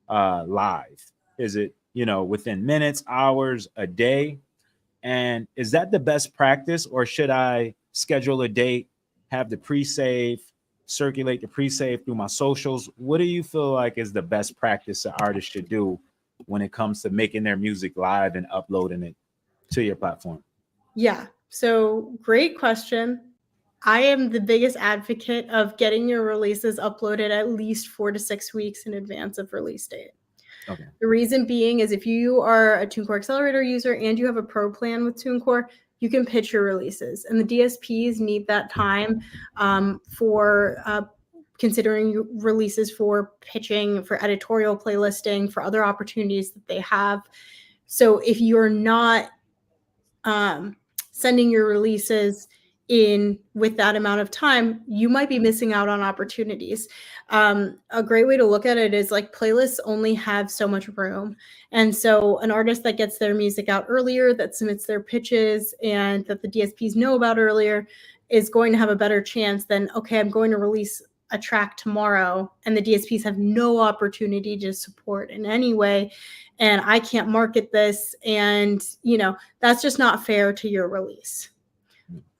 live? Is it, within minutes, hours, a day? And is that the best practice, or should I schedule a date, have the pre-save, circulate the pre-save through my socials? What do you feel like is the best practice an artist should do when it comes to making their music live and uploading it to your platform? Yeah. So great question. I am the biggest advocate of getting your releases uploaded at least 4 to 6 weeks in advance of release date. Okay. The reason being is if you are a TuneCore Accelerator user and you have a pro plan with TuneCore, you can pitch your releases, and the DSPs need that time for considering releases, for pitching, for editorial playlisting, for other opportunities that they have. So if you're not sending your releases in with that amount of time, you might be missing out on opportunities. A great way to look at it is like playlists only have so much room. And so an artist that gets their music out earlier, that submits their pitches, and that the DSPs know about earlier, is going to have a better chance than, okay, I'm going to release a track tomorrow and the DSPs have no opportunity to support in any way, and I can't market this, and that's just not fair to your release.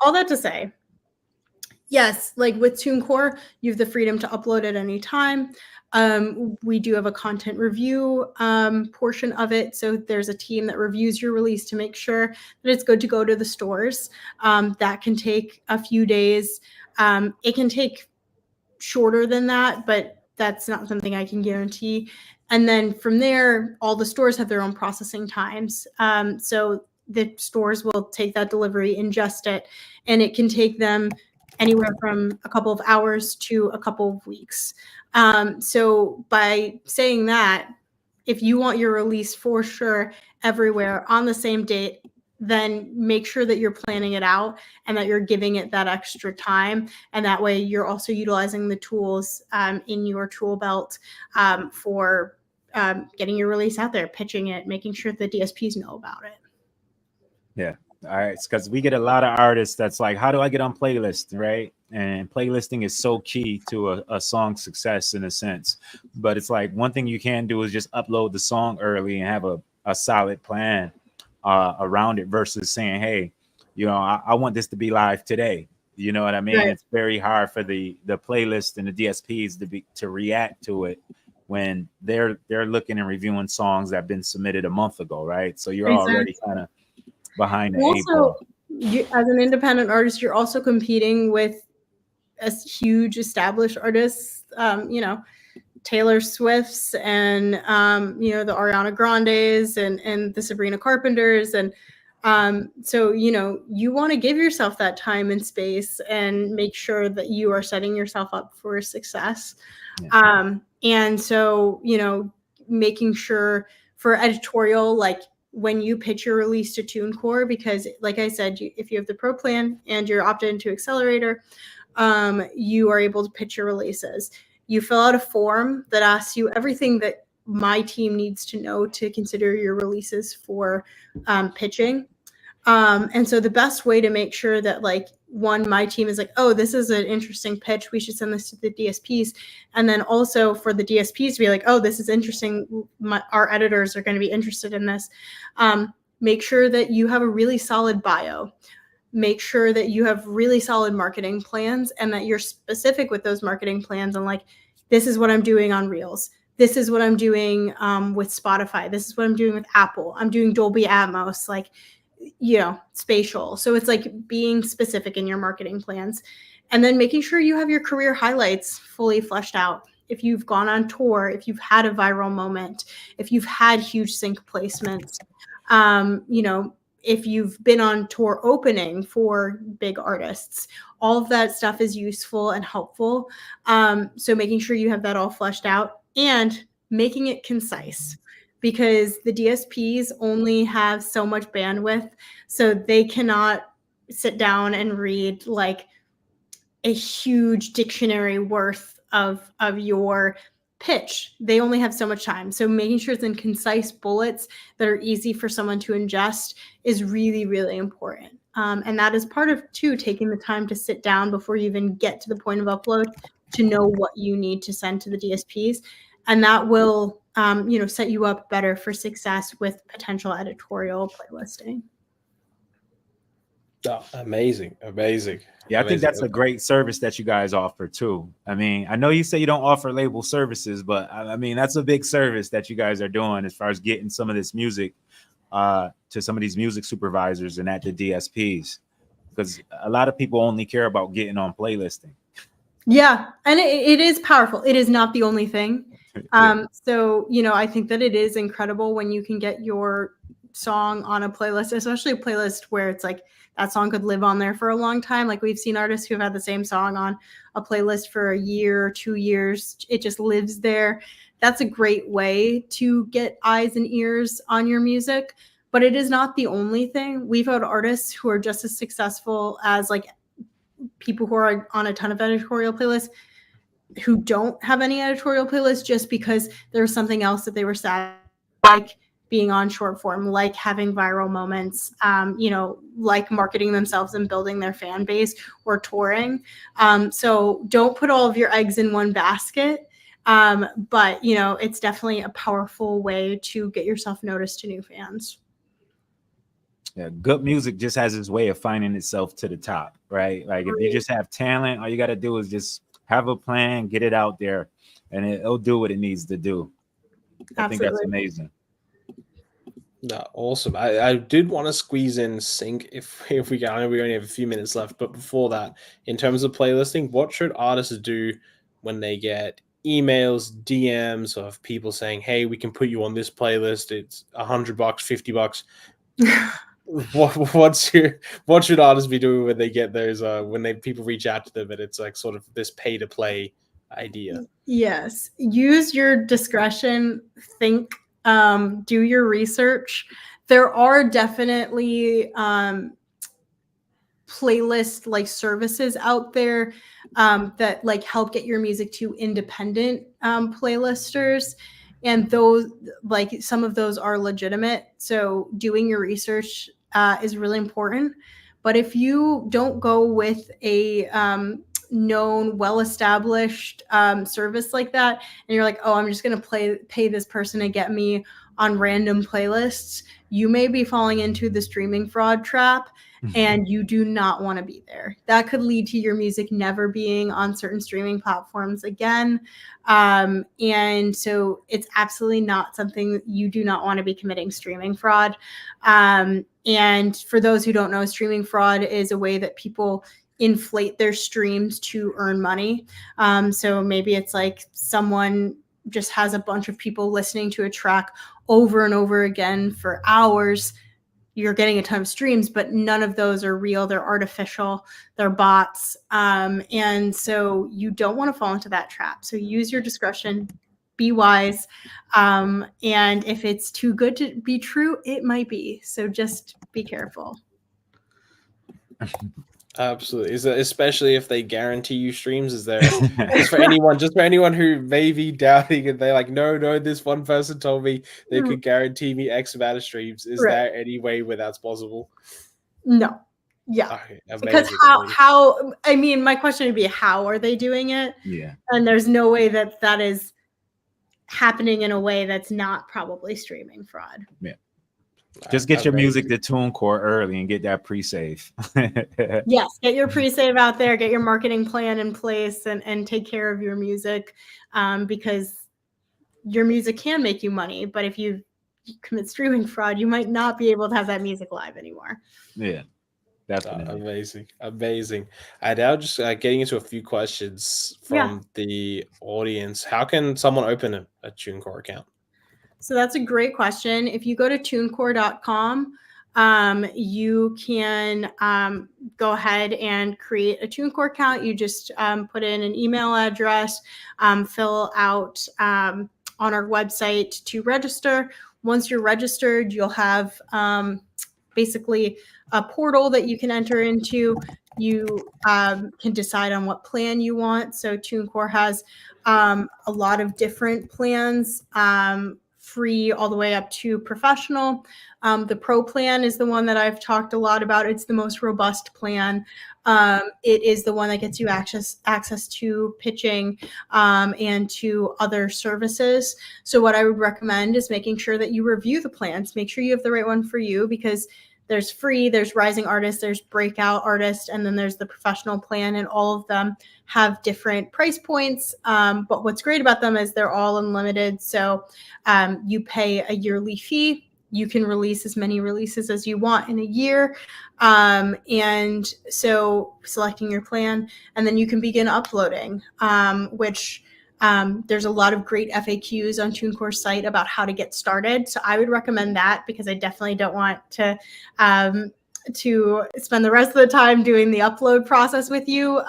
All that to say, yes, like with TuneCore, you have the freedom to upload at any time. We do have a content review portion of it. So there's a team that reviews your release to make sure that it's good to go to the stores. That can take a few days. It can take shorter than that, but that's not something I can guarantee. And then from there, all the stores have their own processing times. So the stores will take that delivery, ingest it, and it can take them anywhere from a couple of hours to a couple of weeks. So by saying that, if you want your release for sure everywhere on the same date, then make sure that you're planning it out and that you're giving it that extra time. And that way you're also utilizing the tools in your tool belt for getting your release out there, pitching it, making sure the DSPs know about it. Yeah. All right. It's because we get a lot of artists that's like, how do I get on playlist? Right. And playlisting is so key to a song's success in a sense. But it's like one thing you can do is just upload the song early and have a solid plan around it versus saying, hey, I want this to be live today. You know what I mean? Right. It's very hard for the playlist and the DSPs to react to it when they're looking and reviewing songs that have been submitted a month ago. Right. So you're already kind of behind the eight ball. As an independent artist, you're also competing with a huge established artists, Taylor Swift's and the Ariana Grandes and the Sabrina Carpenters, and so you want to give yourself that time and space and make sure that you are setting yourself up for success. Yeah. And so making sure for editorial, like when you pitch your release to TuneCore, because like I said, if you have the pro plan and you're opted into Accelerator, you are able to pitch your releases. You fill out a form that asks you everything that my team needs to know to consider your releases for pitching. And so the best way to make sure that my team is like, oh, this is an interesting pitch, we should send this to the DSPs. And then also for the DSPs to be like, oh, this is interesting, our editors are going to be interested in this. Make sure that you have a really solid bio. Make sure that you have really solid marketing plans and that you're specific with those marketing plans and this is what I'm doing on Reels. This is what I'm doing with Spotify. This is what I'm doing with Apple. I'm doing Dolby Atmos, spatial. So it's being specific in your marketing plans, and then making sure you have your career highlights fully fleshed out. If you've gone on tour, if you've had a viral moment, if you've had huge sync placements, if you've been on tour opening for big artists. All of that stuff is useful and helpful. So making sure you have that all fleshed out and making it concise, because the DSPs only have so much bandwidth, so they cannot sit down and read like a huge dictionary worth of your pitch. They only have so much time. So making sure it's in concise bullets that are easy for someone to ingest is really, really important. And that is part of, too, taking the time to sit down before you even get to the point of upload to know what you need to send to the DSPs. And that will, set you up better for success with potential editorial playlisting. Oh, amazing. Yeah, I think that's a great service that you guys offer too. I mean, I know you say you don't offer label services, but I mean, that's a big service that you guys are doing as far as getting some of this music to some of these music supervisors and at the DSPs, because a lot of people only care about getting on playlisting. Yeah, and it is powerful. It is not the only thing. So, I think that it is incredible when you can get your song on a playlist, especially a playlist where it's like that song could live on there for a long time. Like we've seen artists who've had the same song on a playlist for a year or 2 years. It just lives there. That's a great way to get eyes and ears on your music, but it is not the only thing. We've had artists who are just as successful as like people who are on a ton of editorial playlists who don't have any editorial playlists just because there's something else that they were sad, like being on short form, like having viral moments, like marketing themselves and building their fan base or touring. So don't put all of your eggs in one basket. But, it's definitely a powerful way to get yourself noticed to new fans. Yeah, good music just has its way of finding itself to the top, right? Like if you just have talent, all you got to do is just have a plan, get it out there, and it'll do what it needs to do. I think that's amazing. No, awesome. I did want to squeeze in sync if we can. I know we only have a few minutes left, but before that, in terms of playlisting, what should artists do when they get emails, DMs of people saying, "Hey, we can put you on this playlist. It's $100, $50." What should artists be doing when they get those people reach out to them and it's like sort of this pay to play idea? Yes, use your discretion. Think, do your research. There are definitely playlist like services out there that like help get your music to independent playlisters. And those, like some of those are legitimate. So doing your research is really important. But if you don't go with a known, well-established service like that, and you're like, oh, I'm just going to pay this person to get me on random playlists, you may be falling into the streaming fraud trap. And you do not want to be there. That could lead to your music never being on certain streaming platforms again. And so it's absolutely not something you do not want to be committing streaming fraud. And for those who don't know, streaming fraud is a way that people inflate their streams to earn money. So maybe it's like someone just has a bunch of people listening to a track over and over again for hours. You're getting a ton of streams, but none of those are real. They're artificial. They're bots. And so you don't want to fall into that trap. So use your discretion, be wise. And if it's too good to be true, it might be. So just be careful. Absolutely. Is that, especially if they guarantee you streams, is there just for anyone who may be doubting and they're like, no, this one person told me they could guarantee me X amount of streams. Is there any way where that's possible? No. Yeah. Okay, because how I mean, my question would be, how are they doing it? Yeah. And there's no way that is happening in a way that's not probably streaming fraud. Yeah. Just get your music to TuneCore early and get that pre-save. Yes, get your pre-save out there, get your marketing plan in place, and take care of your music, because your music can make you money. But if you commit streaming fraud, you might not be able to have that music live anymore. Yeah, definitely. Amazing. And now just getting into a few questions from the audience. How can someone open a TuneCore account? So that's a great question. If you go to TuneCore.com, you can go ahead and create a TuneCore account. You just put in an email address, fill out on our website to register. Once you're registered, you'll have basically a portal that you can enter into. You can decide on what plan you want. So TuneCore has a lot of different plans, free all the way up to professional. The Pro plan is the one that I've talked a lot about. It's the most robust plan. It is the one that gets you access to pitching and to other services. So what I would recommend is making sure that you review the plans. Make sure you have the right one for you, because there's free, there's rising artists, there's breakout artists, and then there's the professional plan, and all of them have different price points. But what's great about them is they're all unlimited. So you pay a yearly fee. You can release as many releases as you want in a year. And so selecting your plan, and then you can begin uploading, which there's a lot of great FAQs on TuneCore's site about how to get started. So I would recommend that, because I definitely don't want to spend the rest of the time doing the upload process with you,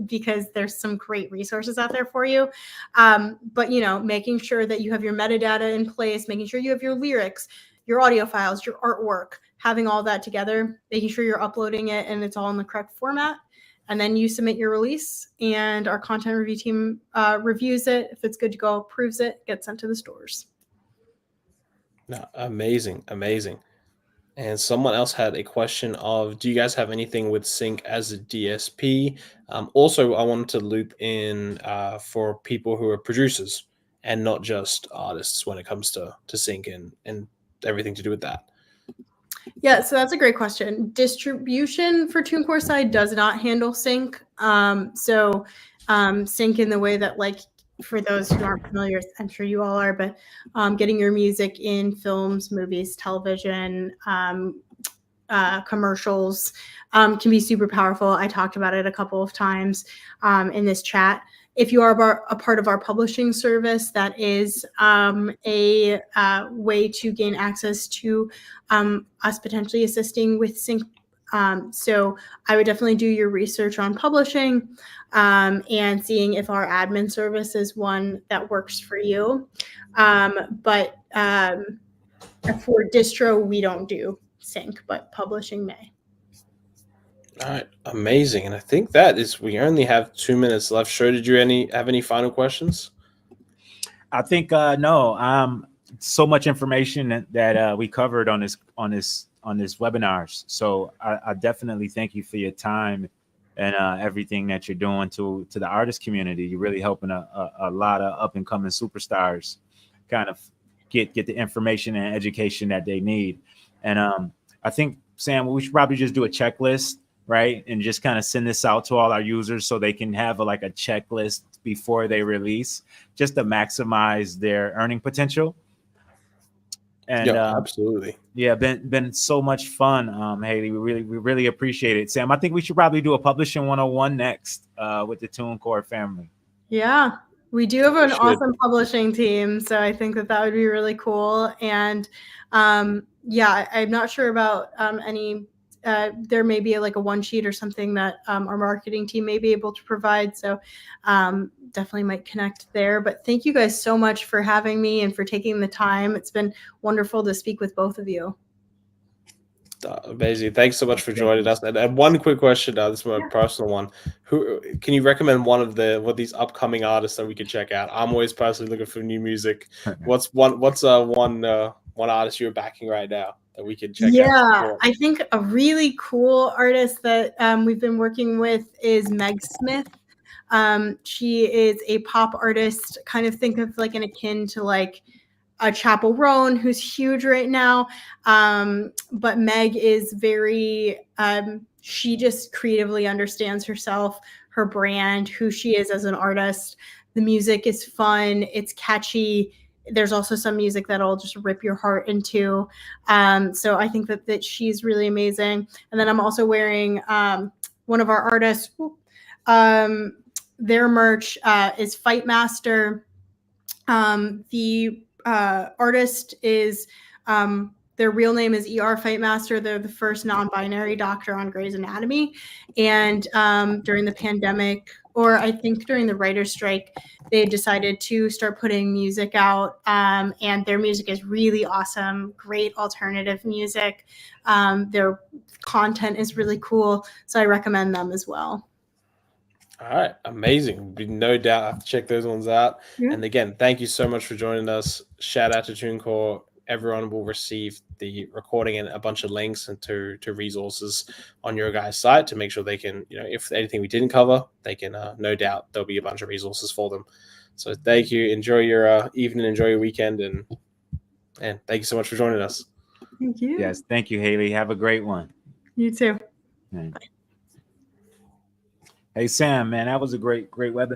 because there's some great resources out there for you. But, making sure that you have your metadata in place, making sure you have your lyrics, your audio files, your artwork, having all that together, making sure you're uploading it and it's all in the correct format. And then you submit your release, and our content review team reviews it. If it's good to go, approves it, gets sent to the stores. No, amazing. And someone else had a question of, do you guys have anything with Sync as a DSP? Also, I wanted to loop in for people who are producers and not just artists when it comes to Sync and everything to do with that. Yeah, so that's a great question. Distribution for TuneCore side does not handle sync. Sync in the way that, like, for those who aren't familiar, I'm sure you all are, but getting your music in films, movies, television, commercials can be super powerful. I talked about it a couple of times in this chat. If you are a part of our publishing service, that is a way to gain access to us potentially assisting with sync. So I would definitely do your research on publishing and seeing if our admin service is one that works for you. But for distro, we don't do sync, but publishing may. All right, amazing. And I think that is, we only have 2 minutes left. Sure, did you have any final questions? I think no. So much information that we covered on this webinars. So I definitely thank you for your time and everything that you're doing to the artist community. You're really helping a lot of up and coming superstars kind of get the information and education that they need. And I think, Sam, we should probably just do a checklist, right? And just kind of send this out to all our users so they can have a checklist before they release, just to maximize their earning potential. And absolutely. Yeah, been so much fun, Haley. We really appreciate it. Sam, I think we should probably do a publishing 101 next with the TuneCore family. Yeah, we do have an awesome publishing team, so I think that would be really cool. And yeah, I'm not sure about any. There may be a one sheet or something that our marketing team may be able to provide. So definitely might connect there. But thank you guys so much for having me and for taking the time. It's been wonderful to speak with both of you. Amazing. Thanks so much for joining us. And one quick question, this is my personal one. Who can you recommend one of these upcoming artists that we can check out? I'm always personally looking for new music. What's one artist you're backing right now that we can check out? Yeah, I think a really cool artist that we've been working with is Meg Smith. She is a pop artist, kind of think of an akin to a Chappell Roan, who's huge right now. But Meg is very, she just creatively understands herself, her brand, who she is as an artist. The music is fun. It's catchy. There's also some music that'll just rip your heart into. So I think that she's really amazing. And then I'm also wearing one of our artists. Their merch is Fight Master. The artist is the their real name is ER Fightmaster. They're the first non-binary doctor on Grey's Anatomy. And during the pandemic, or I think during the writer's strike, they decided to start putting music out. And their music is really awesome, great alternative music. Their content is really cool. So I recommend them as well. All right, amazing. No doubt I have to check those ones out. Yeah. And again, thank you so much for joining us. Shout out to TuneCore. Everyone will receive the recording and a bunch of links and to resources on your guys' site to make sure they can, if anything we didn't cover, they can, no doubt there'll be a bunch of resources for them. So thank you. Enjoy your evening, enjoy your weekend, and thank you so much for joining us. Thank you. Yes, thank you, Haley. Have a great one. You too. Hey, Sam, man, that was a great weather.